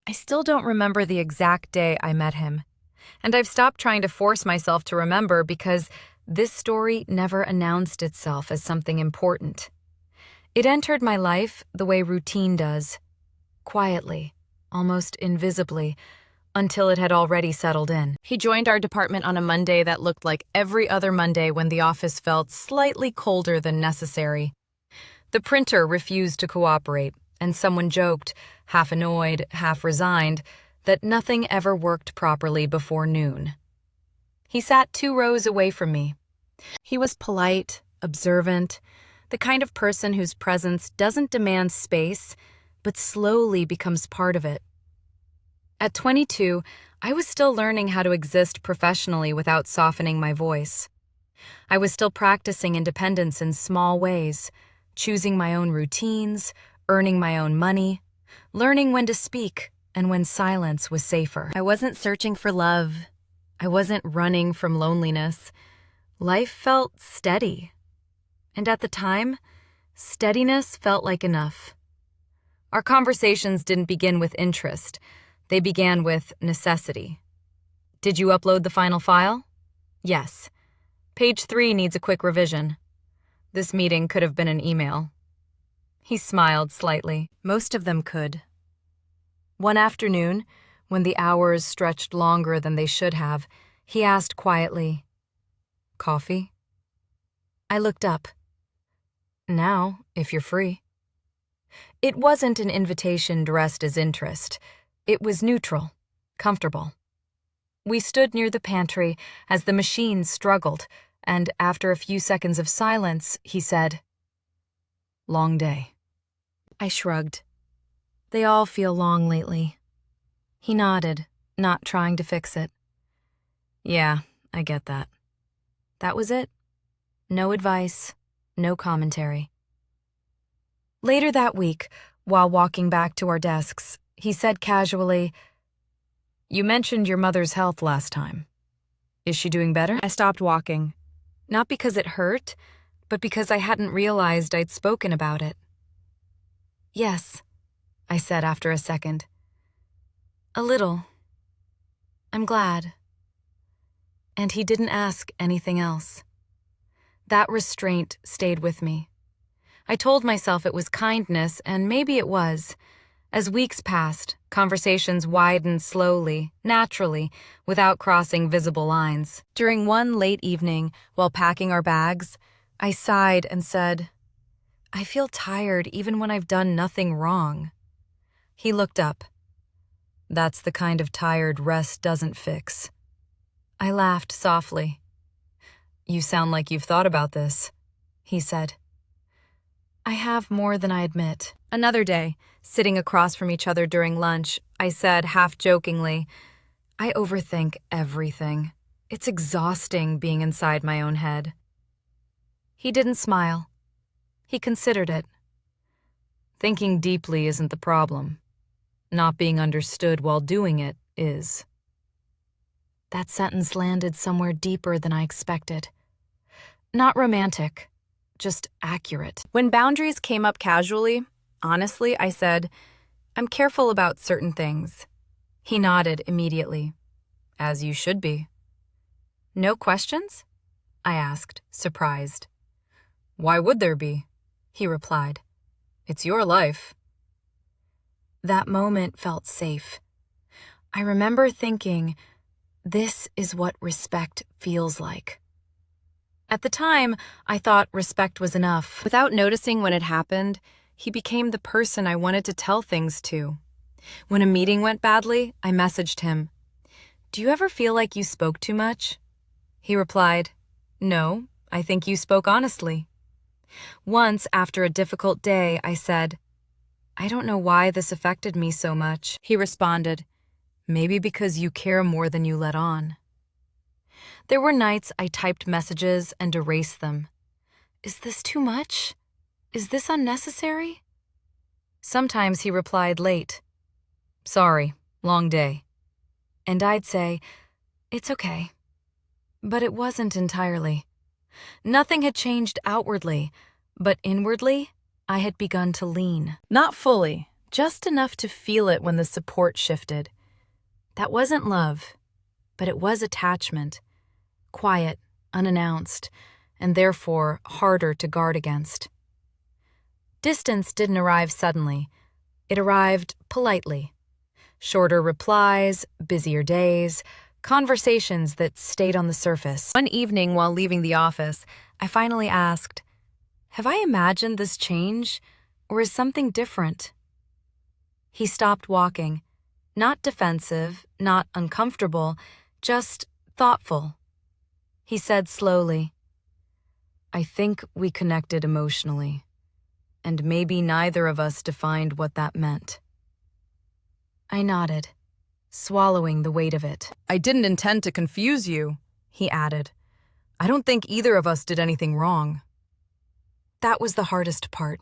I still don't remember the exact day I met him, and I've stopped trying to force myself to remember because this story never announced itself as something important. It entered my life the way routine does, quietly, almost invisibly, until it had already settled in. He joined our department on a Monday that looked like every other Monday when the office felt slightly colder than necessary. The printer refused to cooperate, and someone joked, half annoyed, half resigned, that nothing ever worked properly before noon. He sat 2 rows away from me. He was polite, observant, the kind of person whose presence doesn't demand space, but slowly becomes part of it. At 22, I was still learning how to exist professionally without softening my voice. I was still practicing independence in small ways, choosing my own routines, earning my own money, learning when to speak and when silence was safer. I wasn't searching for love. I wasn't running from loneliness. Life felt steady. And at the time, steadiness felt like enough. Our conversations didn't begin with interest. They began with necessity. Did you upload the final file? Yes. Page 3 needs a quick revision. This meeting could have been an email. He smiled slightly. Most of them could. One afternoon, when the hours stretched longer than they should have, he asked quietly, "Coffee?" I looked up. "Now, if you're free." It wasn't an invitation dressed as interest. It was neutral, comfortable. We stood near the pantry as the machine struggled, and after a few seconds of silence, he said, "Long day." I shrugged. They all feel long lately. He nodded, not trying to fix it. Yeah, I get that. That was it. No advice, no commentary. Later that week, while walking back to our desks, he said casually, "You mentioned your mother's health last time. Is she doing better?" I stopped walking, not because it hurt, but because I hadn't realized I'd spoken about it. "Yes," I said after a second. "A little. I'm glad." And he didn't ask anything else. That restraint stayed with me. I told myself it was kindness, and maybe it was. As weeks passed, conversations widened slowly, naturally, without crossing visible lines. During one late evening, while packing our bags, I sighed and said, "I feel tired even when I've done nothing wrong." He looked up. "That's the kind of tired rest doesn't fix." I laughed softly. "You sound like you've thought about this," he said. "I have more than I admit." Another day, sitting across from each other during lunch, I said half-jokingly, "I overthink everything. It's exhausting being inside my own head." He didn't smile. He considered it. "Thinking deeply isn't the problem. Not being understood while doing it is." That sentence landed somewhere deeper than I expected. Not romantic, just accurate. When boundaries came up casually, honestly, I said, "I'm careful about certain things." He nodded immediately. "As you should be." "No questions?" I asked, surprised. "Why would there be?" he replied. "It's your life." That moment felt safe. I remember thinking, this is what respect feels like. At the time, I thought respect was enough. Without noticing when it happened, he became the person I wanted to tell things to. When a meeting went badly, I messaged him, "Do you ever feel like you spoke too much?" He replied, "No, I think you spoke honestly." Once, after a difficult day, I said, "I don't know why this affected me so much." He responded, "Maybe because you care more than you let on." There were nights I typed messages and erased them. Is this too much? Is this unnecessary? Sometimes he replied late. "Sorry, long day." And I'd say, "It's okay." But it wasn't entirely. Nothing had changed outwardly, but inwardly, I had begun to lean. Not fully, just enough to feel it when the support shifted. That wasn't love, but it was attachment, quiet, unannounced, and therefore harder to guard against. Distance didn't arrive suddenly. It arrived politely. Shorter replies, busier days, conversations that stayed on the surface. One evening while leaving the office, I finally asked, "Have I imagined this change, or is something different?" He stopped walking, not defensive, not uncomfortable, just thoughtful. He said slowly, "I think we connected emotionally, and maybe neither of us defined what that meant." I nodded, swallowing the weight of it. "I didn't intend to confuse you," he added. "I don't think either of us did anything wrong." That was the hardest part,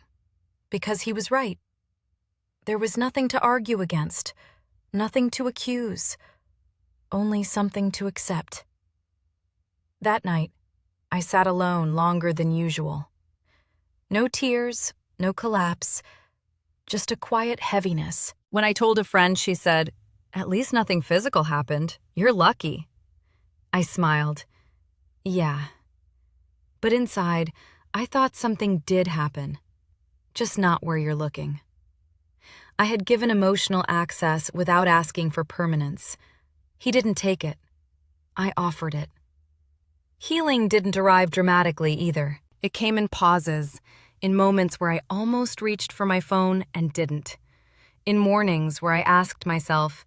because he was right. There was nothing to argue against, nothing to accuse, only something to accept. That night, I sat alone longer than usual. No tears, no collapse, just a quiet heaviness. When I told a friend, she said, "At least nothing physical happened. You're lucky." I smiled. Yeah. But inside, I thought something did happen, just not where you're looking. I had given emotional access without asking for permanence. He didn't take it. I offered it. Healing didn't arrive dramatically either. It came in pauses, in moments where I almost reached for my phone and didn't. In mornings where I asked myself,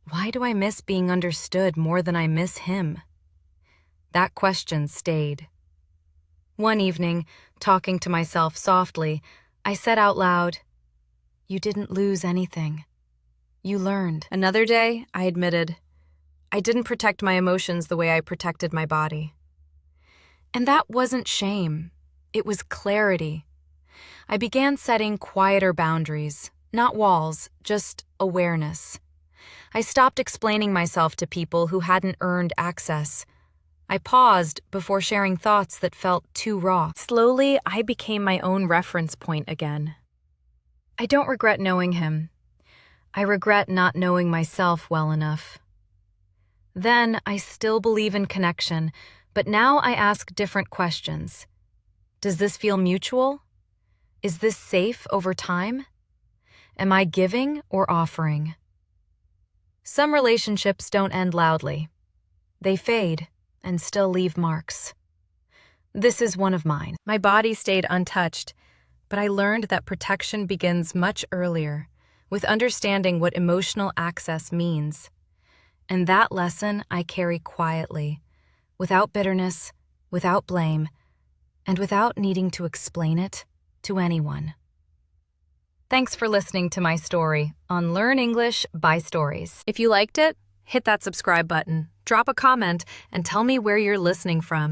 why do I miss being understood more than I miss him? That question stayed. One evening, talking to myself softly, I said out loud, "You didn't lose anything. You learned." Another day, I admitted, I didn't protect my emotions the way I protected my body. And that wasn't shame. It was clarity. I began setting quieter boundaries, not walls, just awareness. I stopped explaining myself to people who hadn't earned access. I paused before sharing thoughts that felt too raw. Slowly, I became my own reference point again. I don't regret knowing him. I regret not knowing myself well enough. Then, I still believe in connection, but now I ask different questions. Does this feel mutual? Is this safe over time? Am I giving or offering? Some relationships don't end loudly. They fade and still leave marks. This is one of mine. My body stayed untouched, but I learned that protection begins much earlier, with understanding what emotional access means. And that lesson I carry quietly, without bitterness, without blame, and without needing to explain it to anyone. Thanks for listening to my story on Learn English by Stories. If you liked it, hit that subscribe button, drop a comment, and tell me where you're listening from.